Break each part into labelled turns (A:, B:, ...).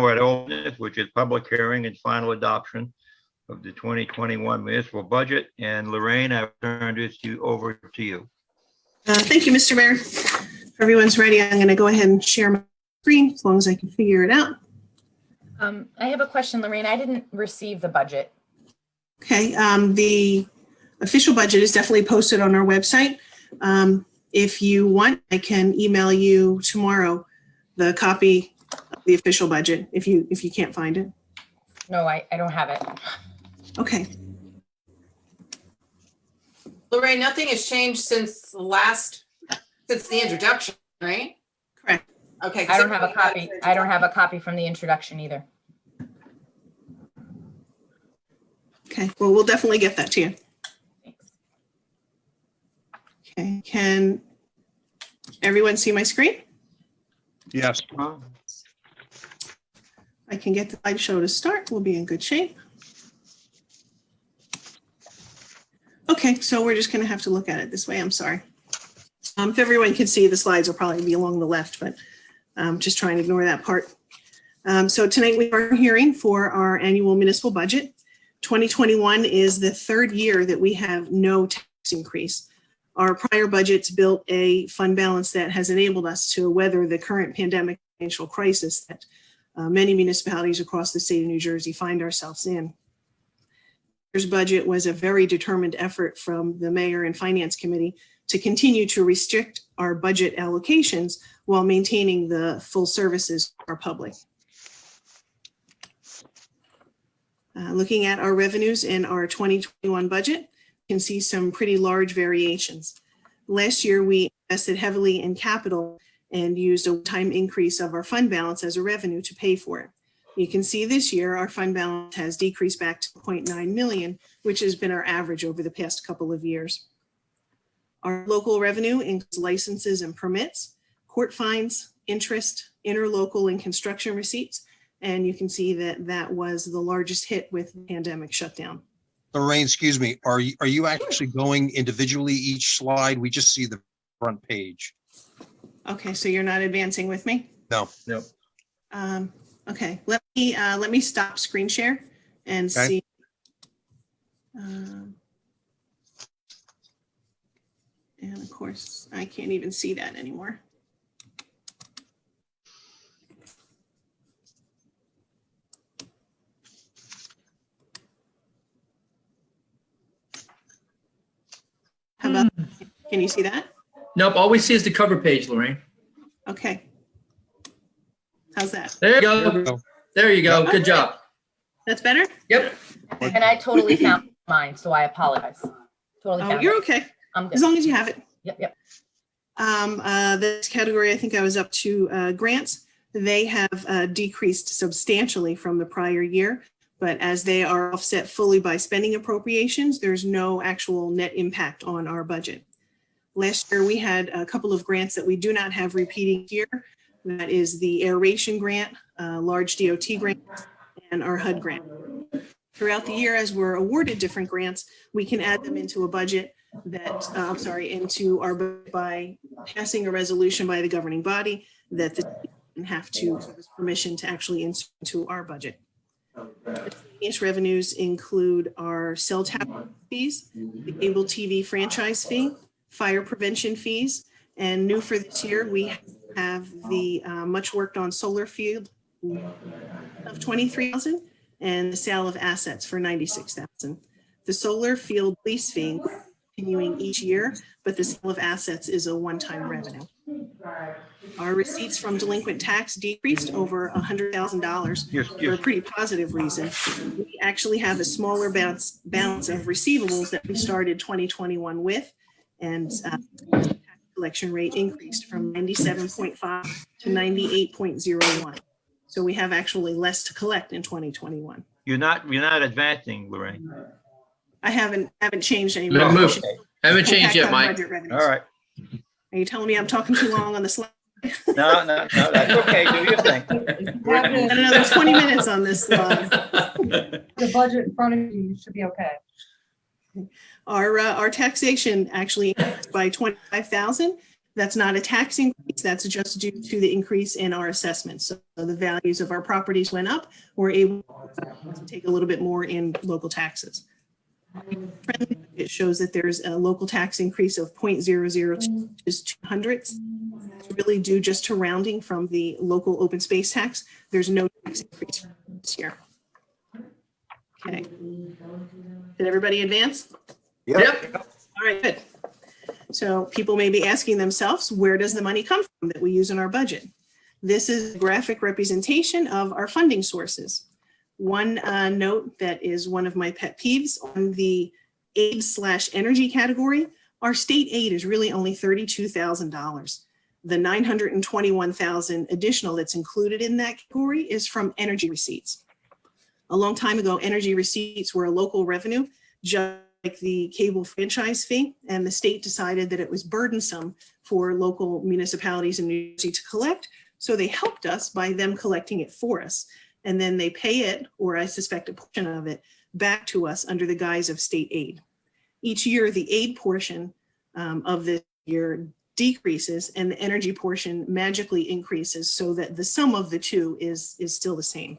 A: now we're at old business, which is public hearing and final adoption of the 2021 municipal budget. And Lorraine, I turn this over to you.
B: Thank you, Mr. Mayor. If everyone's ready, I'm going to go ahead and share my screen as long as I can figure it out.
C: I have a question, Lorraine. I didn't receive the budget.
B: Okay, the official budget is definitely posted on our website. If you want, I can email you tomorrow the copy of the official budget if you can't find it.
C: No, I don't have it.
B: Okay.
D: Lorraine, nothing has changed since the introduction, right?
B: Correct.
D: Okay.
C: I don't have a copy. I don't have a copy from the introduction either.
B: Okay, well, we'll definitely get that to you.
C: Thanks.
B: Okay, can everyone see my screen?
E: Yes.
B: I can get the slideshow to start. We'll be in good shape. Okay, so we're just going to have to look at it this way. I'm sorry. If everyone can see, the slides will probably be along the left, but just trying to ignore that part. So tonight we are hearing for our annual municipal budget. 2021 is the third year that we have no tax increase. Our prior budgets built a fund balance that has enabled us to weather the current pandemic financial crisis that many municipalities across the state of New Jersey find ourselves in. This budget was a very determined effort from the mayor and finance committee to continue to restrict our budget allocations while maintaining the full services for our public. Looking at our revenues in our 2021 budget, you can see some pretty large variations. Last year, we invested heavily in capital and used a one-time increase of our fund balance as a revenue to pay for it. You can see this year, our fund balance has decreased back to 0.9 million, which has been our average over the past couple of years. Our local revenue includes licenses and permits, court fines, interest, interlocal and construction receipts. And you can see that that was the largest hit with the pandemic shutdown.
E: Lorraine, excuse me, are you actually going individually each slide? We just see the front page.
B: Okay, so you're not advancing with me?
E: No.
A: No.
B: Okay, let me stop screen share and
E: Okay.
B: see. And of course, I can't even see that anymore. How about, can you see that?
F: Nope, all we see is the cover page, Lorraine.
B: Okay. How's that?
F: There you
E: There we
F: go.
E: go.
F: There you go. Good job.
B: That's better?
F: Yep.
C: And I totally found mine, so I apologize. Totally
B: Oh,
C: found
B: you're
C: it.
B: okay,
C: I'm good.
B: as long as you have it.
C: Yep.
B: This category, I think I was up to grants. They have decreased substantially from the prior year, but as they are offset fully by spending appropriations, there's no actual net impact on our budget. Last year, we had a couple of grants that we do not have repeating here. That is the aeration grant, large DOT grant, and our HUD grant. Throughout the year, as we're awarded different grants, we can add them into a budget that, into our budget by passing a resolution by the governing body that the and have to give us permission to actually insert into our budget. Each revenues include our cell tower fees, the cable TV franchise fee, fire prevention fees, and new for this year, we have the much worked on solar field of 23,000 and the sale of assets for 96,000. The solar field lease fee continuing each year, but the sale of assets is a one-time revenue. Our receipts from delinquent tax decreased over $100,000 for a pretty positive reason. We actually have a smaller balance of receivables that we started 2021 with, and the tax collection rate increased from 97.5 to 98.01. So we have actually less to collect in 2021.
A: You're not advancing, Lorraine.
B: I haven't changed any.
F: Let me move. Haven't changed yet, Mike.
A: All right.
B: Are you telling me I'm talking too long on the slide?
A: No, that's okay. Do your thing.
B: Got another 20 minutes on this slide.
G: The budget in front of you, you should be okay.
B: Our taxation actually increased by 25,000. That's not a tax increase. That's just due to the increase in our assessments. So the values of our properties went up. We're able to take a little bit more in local taxes. It shows that there's a local tax increase of 0.002, which is 200. It's really due just to rounding from the local open space tax. There's no tax increase this year. Okay. Did everybody advance?
F: Yep.
B: All right, good. So people may be asking themselves, where does the money come from that we use in our budget? This is a graphic representation of our funding sources. One note that is one of my pet peeves on the aid/energy category, our state aid is really only $32,000. The $921,000 additional that's included in that category is from energy receipts. A long time ago, energy receipts were a local revenue, just like the cable franchise fee, and the state decided that it was burdensome for local municipalities in New Jersey to collect, so they helped us by them collecting it for us. And then they pay it, or I suspect a portion of it, back to us under the guise of state aid. Each year, the aid portion of this year decreases and the energy portion magically increases so that the sum of the two is still the same.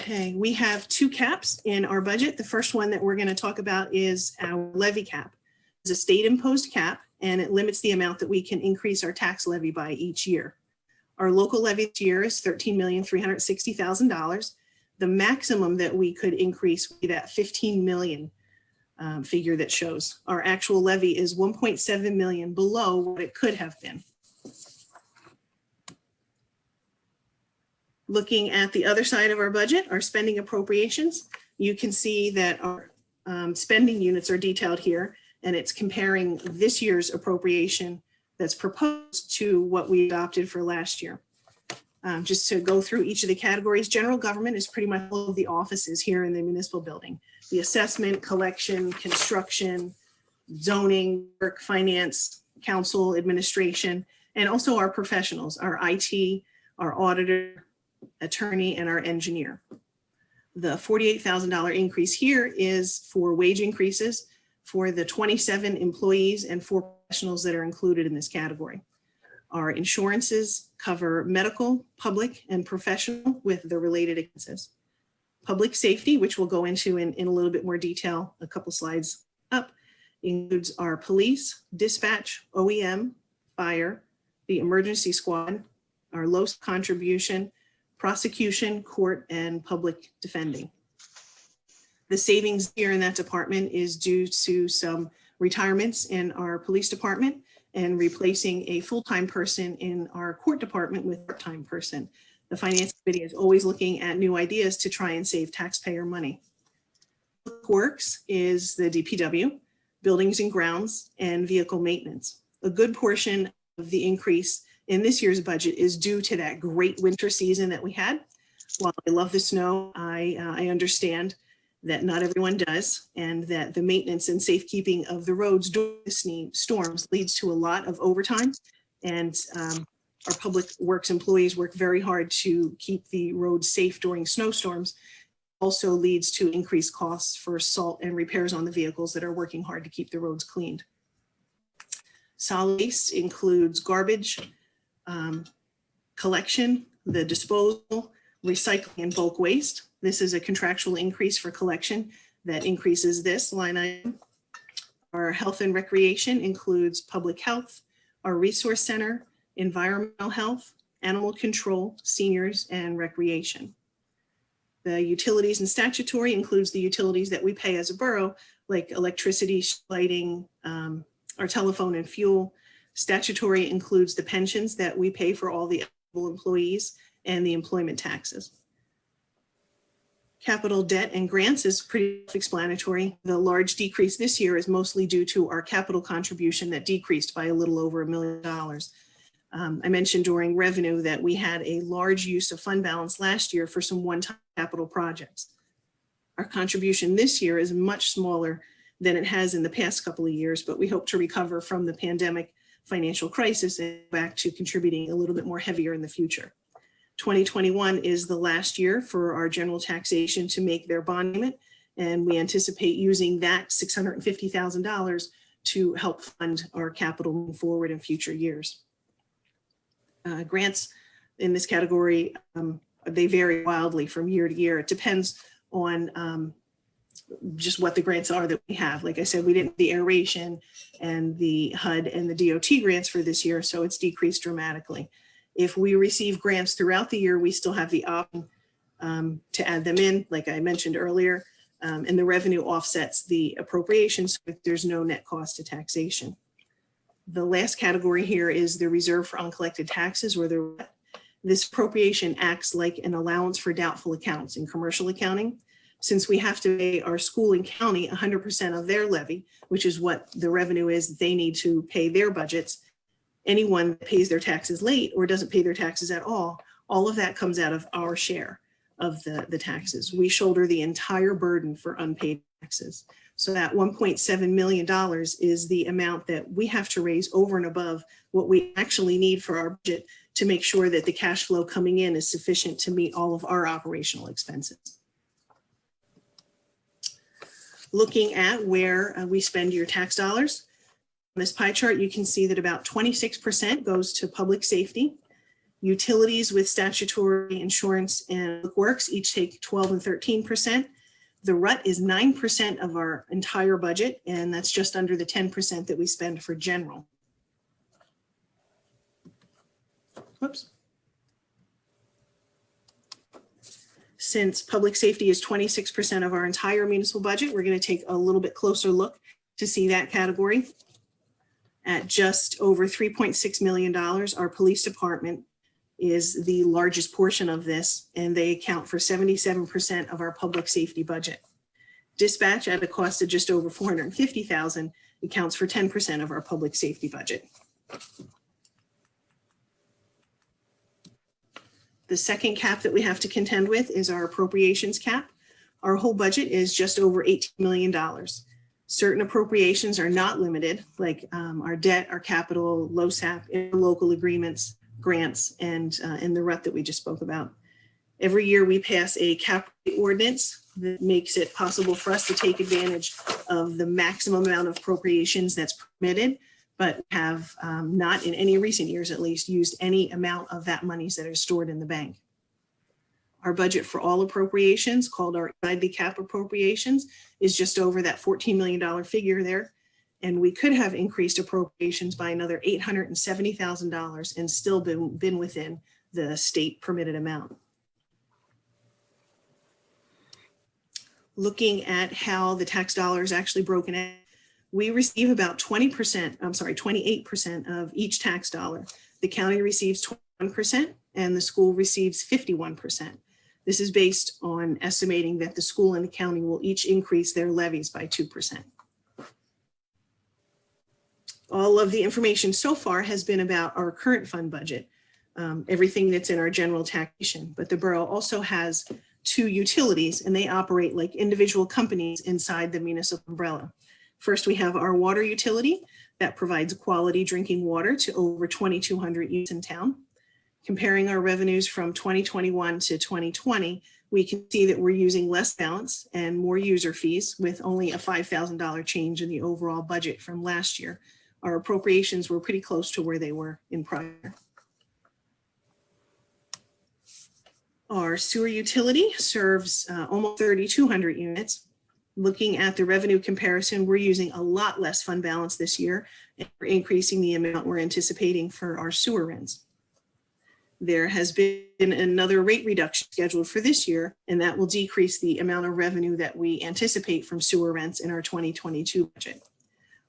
B: Okay, we have two caps in our budget. The first one that we're going to talk about is our levy cap. It's a state imposed cap, and it limits the amount that we can increase our tax levy by each year. Our local levy this year is $13,360,000. The maximum that we could increase would be that 15 million figure that shows. Our actual levy is 1.7 million below what it could have been. Looking at the other side of our budget, our spending appropriations, you can see that our spending units are detailed here, and it's comparing this year's appropriation that's proposed to what we adopted for last year. Just to go through each of the categories, general government is pretty much all of the offices here in the municipal building. The assessment, collection, construction, zoning, work, finance, council, administration, and also our professionals, our IT, our auditor, attorney, and our engineer. The $48,000 increase here is for wage increases for the 27 employees and 4 professionals that are included in this category. Our insurances cover medical, public, and professional with the related expenses. Public safety, which we'll go into in a little bit more detail a couple slides up, includes our police, dispatch, OEM, fire, the emergency squad, our low contribution, prosecution, court, and public defending. The savings here in that department is due to some retirements in our police department and replacing a full-time person in our court department with a part-time person. The finance committee is always looking at new ideas to try and save taxpayer money. Works is the DPW, buildings and grounds, and vehicle maintenance. A good portion of the increase in this year's budget is due to that great winter season that we had. While I love the snow, I understand that not everyone does, and that the maintenance and safekeeping of the roads during the storms leads to a lot of overtime. And our public works employees work very hard to keep the roads safe during snowstorms. Also leads to increased costs for salt and repairs on the vehicles that are working hard to keep the roads cleaned. Solid waste includes garbage, collection, the disposal, recycling, and bulk waste. This is a contractual increase for collection that increases this line item. Our health and recreation includes public health, our resource center, environmental health, animal control, seniors, and recreation. The utilities and statutory includes the utilities that we pay as a borough, like electricity, lighting, our telephone and fuel. Statutory includes the pensions that we pay for all the eligible employees and the employment taxes. Capital debt and grants is pretty self-explanatory. The large decrease this year is mostly due to our capital contribution that decreased by a little over $1 million. I mentioned during revenue that we had a large use of fund balance last year for some one-time capital projects. Our contribution this year is much smaller than it has in the past couple of years, but we hope to recover from the pandemic financial crisis and back to contributing a little bit more heavier in the future. 2021 is the last year for our general taxation to make their bond payment, And we anticipate using that $650,000 to help fund our capital moving forward in future years. Grants in this category, they vary wildly from year to year. It depends on just what the grants are that we have. Like I said, we didn't have the aeration and the HUD and the DOT grants for this year, so it's decreased dramatically. If we receive grants throughout the year, we still have the option to add them in, like I mentioned earlier, and the revenue offsets the appropriations if there's no net cost to taxation. The last category here is the reserve for uncollected taxes, or this appropriation acts like an allowance for doubtful accounts in commercial accounting. Since we have to pay our school and county 100% of their levy, which is what the revenue is they need to pay their budgets, anyone that pays their taxes late or doesn't pay their taxes at all of that comes out of our share of the taxes. We shoulder the entire burden for unpaid taxes. So that $1.7 million is the amount that we have to raise over and above what we actually need for our budget to make sure that the cash flow coming in is sufficient to meet all of our operational expenses. Looking at where we spend your tax dollars, on this pie chart, you can see that about 26% goes to public safety. Utilities with statutory insurance and works each take 12 and 13%. The RUT is 9% of our entire budget, and that's just under the 10% that we spend for general. Whoops. Since public safety is 26% of our entire municipal budget, we're going to take a little bit closer look to see that category. At just over $3.6 million, our police department is the largest portion of this, and they account for 77% of our public safety budget. Dispatch, at a cost of just over $450,000, accounts for 10% of our public safety budget. The second cap that we have to contend with is our appropriations cap. Our whole budget is just over $18 million. Certain appropriations are not limited, like our debt, our capital, LoSAP, local agreements, grants, and the RUT that we just spoke about. Every year we pass a cap ordinance that makes it possible for us to take advantage of the maximum amount of appropriations that's permitted, but have not in any recent years at least used any amount of that monies that are stored in the bank. Our budget for all appropriations, called our Levy Cap appropriations, is just over that $14 million figure there. And we could have increased appropriations by another $870,000 and still been within the state permitted amount. Looking at how the tax dollar is actually broken out, we receive about 28% of each tax dollar. The county receives 21% and the school receives 51%. This is based on estimating that the school and the county will each increase their levies by 2%. All of the information so far has been about our current fund budget, everything that's in our general taxation, but the borough also has 2 utilities and they operate like individual companies inside the municipal umbrella. First, we have our water utility that provides quality drinking water to over 2,200 units in town. Comparing our revenues from 2021 to 2020, we can see that we're using less balance and more user fees with only a $5,000 change in the overall budget from last year. Our appropriations were pretty close to where they were in prior. Our sewer utility serves almost 3,200 units. Looking at the revenue comparison, we're using a lot less fund balance this year, and we're increasing the amount we're anticipating for our sewer rents. There has been another rate reduction scheduled for this year, and that will decrease the amount of revenue that we anticipate from sewer rents in our 2022 budget.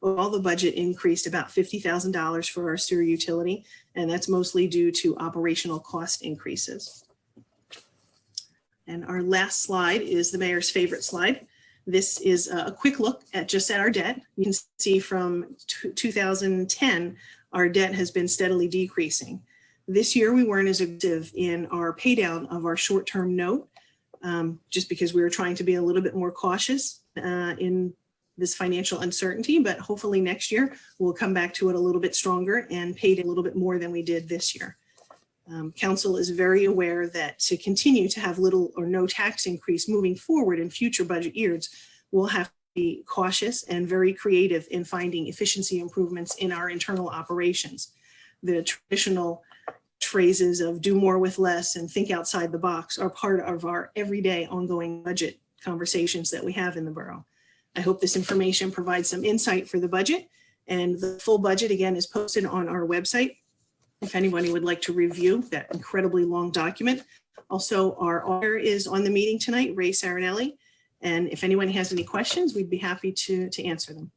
B: All the budget increased about $50,000 for our sewer utility, and that's mostly due to operational cost increases. And our last slide is the mayor's favorite slide. This is a quick look at our debt. You can see from 2010, our debt has been steadily decreasing. This year, we weren't as aggressive in our pay down of our short-term note, just because we were trying to be a little bit more cautious in this financial uncertainty, but hopefully next year we'll come back to it a little bit stronger and pay it a little bit more than we did this year. Council is very aware that to continue to have little or no tax increase moving forward in future budget years, we'll have to be cautious and very creative in finding efficiency improvements in our internal operations. The traditional phrases of do more with less and think outside the box are part of our everyday ongoing budget conversations that we have in the borough. I hope this information provides some insight for the budget, and the full budget again is posted on our website if anybody would like to review that incredibly long document. Also, our auditor is on the meeting tonight, Ray Sarinelli, and if anyone has any questions, we'd be happy to answer them.